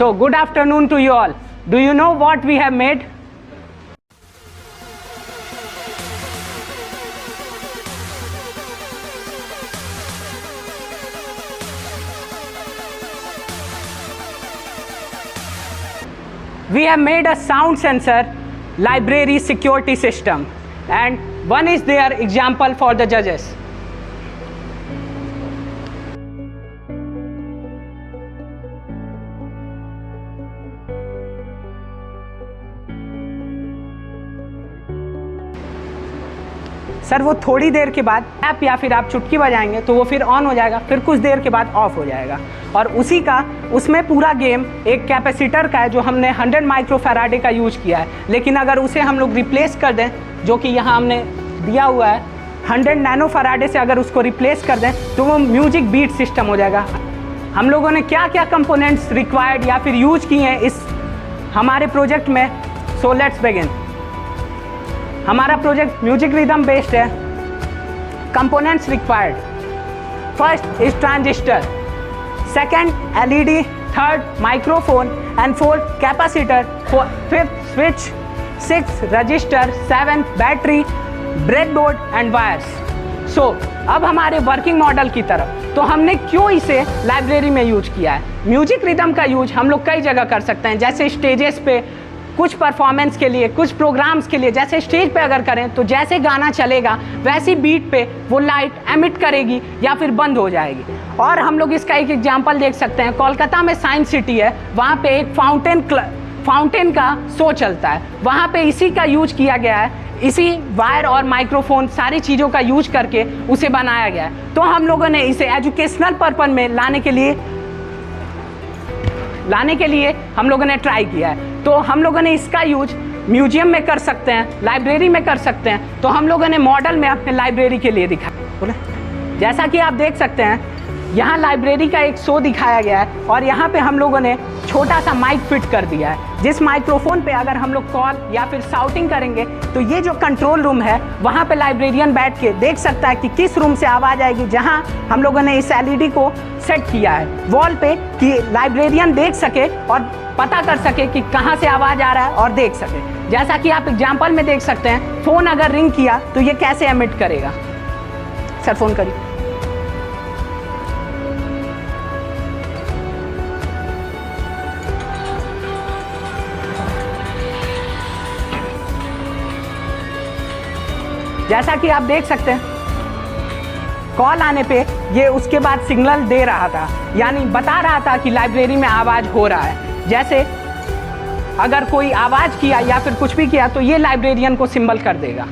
So good afternoon to you all. Do you know what we have made? We have made a sound sensor library security system, and one is their example for the judges. Sir वो थोड़ी देर के बाद app या फिर आप चुटकी बजाएंगे तो वो फिर ऑन हो जाएगा, फिर कुछ देर के बाद ऑफ हो जाएगा। और उसी का उसमें पूरा गेम एक कैपेसिटर का है जो हमने 100 माइक्रोफैराडे का यूज किया है। लेकिन अगर उसे हम लोग रिप्लेस कर दें, जो कि यहाँ हमने दिया हुआ है 100 नैनोफैराडे से, अगर उसको रिप्लेस कर दें तो वो म्यूजिक बीट सिस्टम हो जाएगा। हम लोगों ने क्या क्या कंपोनेंट्स रिक्वायर्ड या फिर यूज किए हैं इस हमारे प्रोजेक्ट में, सो लेट्स बिगिन। हमारा प्रोजेक्ट म्यूजिक रिदम बेस्ड है। Components required, first is transistor, second LED, third microphone and fourth capacitor, fifth switch, six resistor, seventh battery, breadboard and wires. So अब हमारे working model की तरफ, तो हमने क्यों इसे लाइब्रेरी में यूज किया है। म्यूजिक रिदम का यूज हम लोग कई जगह कर सकते हैं, जैसे स्टेजेस पे, कुछ परफॉर्मेंस के लिए, कुछ प्रोग्राम्स के लिए। जैसे स्टेज पे अगर करें तो जैसे गाना चलेगा वैसी बीट पे वो लाइट एमिट करेगी या फिर बंद हो जाएगी। और हम लोग इसका एक एग्जांपल देख सकते हैं, कोलकाता में साइंस सिटी है, वहाँ पे एक फाउंटेन का शो चलता है, वहाँ पे इसी का यूज किया गया है। इसी वायर और माइक्रोफोन सारी चीज़ों का यूज करके उसे बनाया गया है। तो हम लोगों ने इसे एजुकेशनल पर्पज में लाने के लिए हम लोगों ने ट्राई किया है। तो हम लोगों ने इसका यूज म्यूजियम में कर सकते हैं, लाइब्रेरी में कर सकते हैं। तो हम लोगों ने मॉडल में अपने लाइब्रेरी के लिए दिखाया। जैसा कि आप देख सकते हैं यहाँ लाइब्रेरी का एक शो दिखाया गया है और यहाँ पे हम लोगों ने छोटा सा माइक फिट कर दिया है, जिस माइक्रोफोन पे अगर हम लोग कॉल या फिर शाउटिंग करेंगे तो ये जो कंट्रोल रूम है वहाँ पे लाइब्रेरियन बैठ के देख सकता है कि किस रूम से आवाज़ आएगी। जहाँ हम लोगों ने इस एलईडी को सेट किया है वॉल पे कि लाइब्रेरियन देख सके और पता कर सके कि कहाँ से आवाज़ आ रहा है और देख सके। जैसा कि आप एग्जाम्पल में देख सकते हैं, फ़ोन अगर रिंग किया तो ये कैसे एमिट करेगा। सर फ़ोन करिए। जैसा कि आप देख सकते हैं कॉल आने पे ये उसके बाद सिग्नल दे रहा था, यानी बता रहा था कि लाइब्रेरी में आवाज़ हो रहा है। जैसे अगर कोई आवाज़ किया या फिर कुछ भी किया तो ये लाइब्रेरियन को सिंबल कर देगा।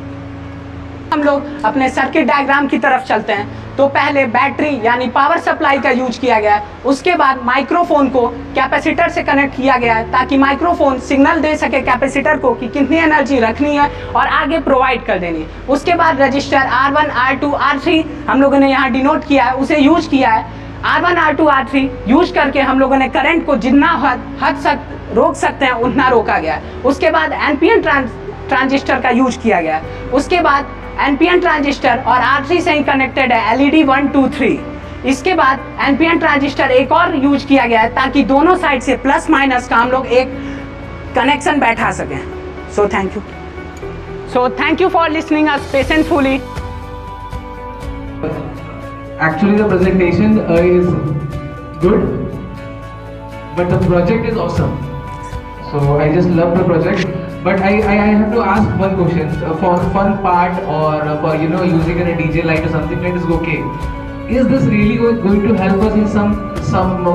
हम लोग अपने सर्किट डायग्राम की तरफ चलते हैं। तो पहले बैटरी यानी पावर सप्लाई का यूज किया गया है, उसके बाद माइक्रोफोन को कैपेसिटर से कनेक्ट किया गया है ताकि माइक्रोफोन सिग्नल दे सके कैपेसिटर को कि कितनी एनर्जी रखनी है और आगे प्रोवाइड कर देनी है। उसके बाद रजिस्टर R1, R2, R3 हम लोगों ने यहाँ डिनोट किया है, उसे यूज किया है। R1, R2, R3 यूज करके हम लोगों ने करंट को जितना हद रोक सकते हैं उतना रोका गया है। उसके बाद एनपीएन ट्रांजिस्टर का यूज किया गया है। उसके बाद एनपीएन ट्रांजिस्टर और R3 से ही कनेक्टेड है एलईडी 1, 2, 3। इसके बाद एनपीएन ट्रांजिस्टर एक और यूज किया गया है ताकि दोनों साइड से प्लस माइनस का हम लोग एक कनेक्शन बैठा सकें। So thank you for listening us patiently. Actually the presentation is good, but the project is awesome. So I just love the project. But I have to ask one question. For fun part or for using a DJ light or something like this, okay. Is this really going to help us in some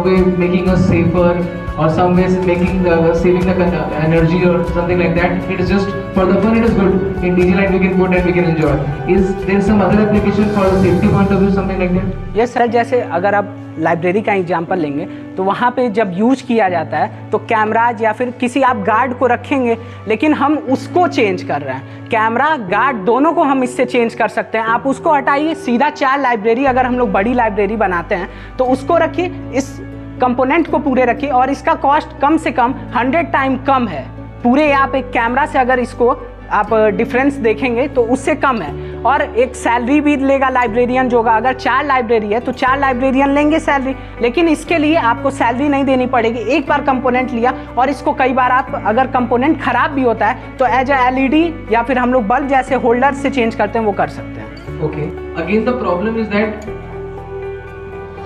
way, making us safer, or some ways making saving the energy or something like that? It is just for the fun. It is good. In DJ light we can put and we can enjoy. Is there some other application for the safety point of view, something like that? Yes sir, जैसे अगर आप library का example लेंगे तो वहाँ पे जब use किया जाता है तो कैमराज या फिर किसी आप गार्ड को रखेंगे, लेकिन हम उसको चेंज कर रहे हैं। कैमरा गार्ड दोनों को हम इससे चेंज कर सकते हैं। आप उसको हटाइए, सीधा 4 लाइब्रेरी अगर हम लोग बड़ी लाइब्रेरी बनाते हैं तो उसको रखिए, इस कंपोनेंट को पूरे रखिए और इसका कॉस्ट कम से कम 100 टाइम कम है। पूरे आप एक कैमरा से अगर इसको आप डिफरेंस देखेंगे तो उससे कम है। और एक सैलरी भी लेगा लाइब्रेरियन जो होगा। अगर 4 लाइब्रेरी है तो 4 लाइब्रेरियन लेंगे सैलरी, लेकिन इसके लिए आपको सैलरी नहीं देनी पड़ेगी। एक बार कंपोनेंट लिया और इसको कई बार आप अगर कंपोनेंट खराब भी होता है तो एज ए LED या फिर हम लोग बल्ब जैसे होल्डर से चेंज करते हैं वो कर सकते हैं। Okay. Again, the problem is that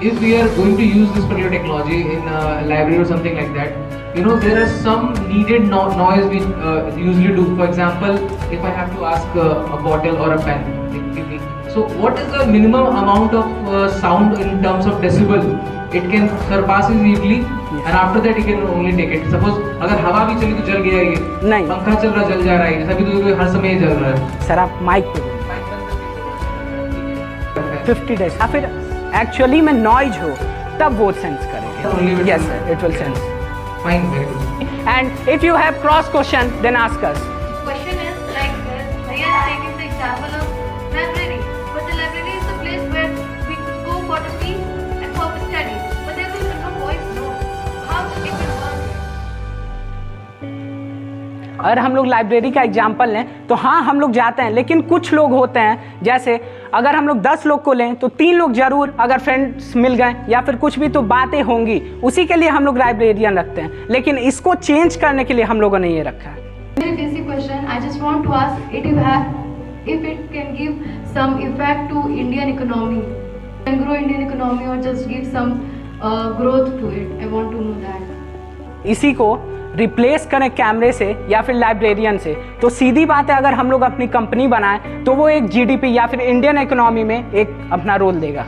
if we are going to use this particular technology in a library or something like that, you know, there are some needed noise we usually do. For example, if I have to ask a bottle or a pen, so what is the minimum amount of sound in terms of decibel it can surpass easily, and after that you can only take it. Suppose अगर हवा भी चली तो जल गया ये, नहीं, पंखा चल रहा जल जा रहा है, जैसा भी तो हर समय ही जल रहा है। सर आप माइक पे 50 डेज या फिर एक्चुअली में नॉइज हो तब वो सेंस करेंगे। Yes sir, it will sense. Fine, very good. And if you have cross question, then ask us. Question is like this. Bhaiya is taking the example of library, but the library is the place where we go for the peace and for the study. But there will be no voice, no. How it will work? अगर हम लोग library का example लें तो हाँ हम लोग जाते हैं, लेकिन कुछ लोग होते हैं जैसे अगर हम लोग 10 लोग को लें तो 3 लोग जरूर अगर फ्रेंड्स मिल गए या फिर कुछ भी तो बातें होंगी, उसी के लिए हम लोग लाइब्रेरियन रखते हैं, लेकिन इसको चेंज करने के लिए हम लोगों ने ये रखा है। Very basic question. I just want to ask if it can give some effect to Indian economy, can grow Indian economy or just give some growth to it. I want to know that. इसी को replace करें कैमरे से या फिर librarian से तो सीधी बात है, अगर हम लोग अपनी कंपनी बनाएं तो वो एक GDP या फिर इंडियन इकोनॉमी में एक अपना रोल देगा।